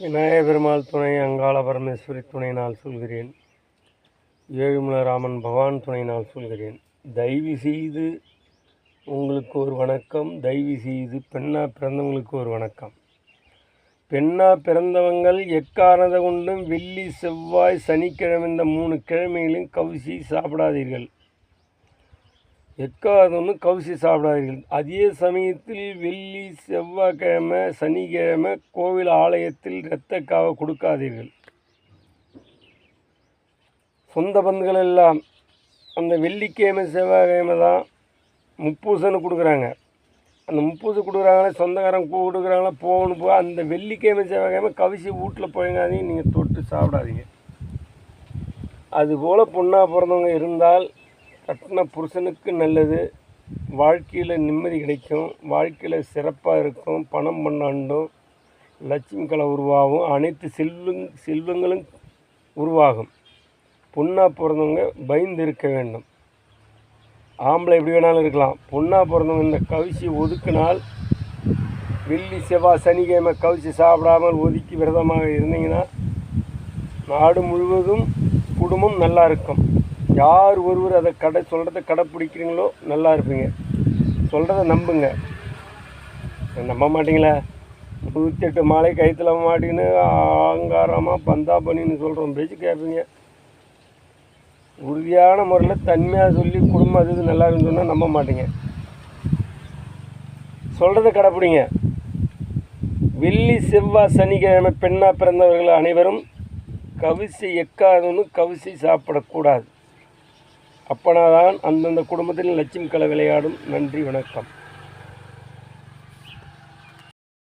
விநாயகப் பெருமாள் துணை, அங்காள பரமேஸ்வரி துணையினால் சொல்கிறேன். ஏழுமலை ராமன் பகவான் துணையினால் சொல்கிறேன். தயவு செய்து உங்களுக்கு ஒரு வணக்கம். தயவு செய்து பெண்ணாக பிறந்தவங்களுக்கு ஒரு வணக்கம். பெண்ணாக பிறந்தவங்கள் எக்காரணத்தை கொண்டும் வெள்ளி, செவ்வாய், சனிக்கிழமை இந்த 3 கிழமைகளையும் கவுசி சாப்பிடாதீர்கள். எக்காரணமும் கவுசி சாப்பிடாதீர்கள். அதே சமயத்தில் வெள்ளி, செவ்வாய்க்கிழமை, சனிக்கிழமை கோவில் ஆலயத்தில் இரத்த காவை கொடுக்காதீர்கள். சொந்த பந்துகள் எல்லாம் அந்த வெள்ளிக்கிழமை, செவ்வாய்க்கிழமை தான் முப்பூசன்னு கொடுக்குறாங்க. அந்த முப்பூசு கொடுக்குறாங்களே, சொந்தக்காரங்க கொடுக்குறாங்களா போகணும் போக அந்த வெள்ளிக்கிழமை, செவ்வாய்க்கிழமை கவிசி வீட்டில் போயங்காதீங்க. நீங்கள் தொட்டு சாப்பிடாதீங்க. அதுபோல் பொண்ணாக பிறந்தவங்க இருந்தால் கட்டின புருஷனுக்கு நல்லது. வாழ்க்கையில் நிம்மதி கிடைக்கும். வாழ்க்கையில் சிறப்பாக இருக்கும். பணம் பண்ணாண்டும் லட்சுமி கலை உருவாகும். அனைத்து செல்வங்களும் உருவாகும். பொண்ணாக பிறந்தவங்க பயந்து இருக்க வேண்டும். ஆம்பளை எப்படி வேணாலும் இருக்கலாம். பொண்ணாக பிறந்தவங்க இந்த கவிசி ஒதுக்கினால், வெள்ளி, செவ்வாய், சனிக்கிழமை கவிசி சாப்பிடாமல் ஒதுக்கி விரதமாக இருந்தீங்கன்னா நாடு முழுவதும் குடும்பம் நல்லா இருக்கும். யார் ஒருவர் அதை சொல்கிறத கடைப்பிடிக்கிறீங்களோ நல்லா இருப்பீங்க. சொல்கிறத நம்புங்க. நம்ப மாட்டிங்களா? 108 மாலை கைத்தில் மாட்டின்னு அலங்காரமாக பந்தா பண்ணின்னு சொல்கிறோம் பேச்சு கேட்பீங்க. உறுதியான முறையில் தன்மையாக சொல்லி குடும்பம் அது நல்லா இருக்குன்னு சொன்னால் நம்ப மாட்டீங்க. சொல்கிறத கடைப்பிடிங்க. வெள்ளி, செவ்வாய், சனிக்கிழமை பெண்ணாக பிறந்தவர்கள் அனைவரும் கவிசி எக்காதொன்னு கவிசி சாப்பிடக்கூடாது. அப்பனாதான் அந்தந்த குடும்பத்தில் லட்சுமி கலை விளையாடும். நன்றி, வணக்கம்.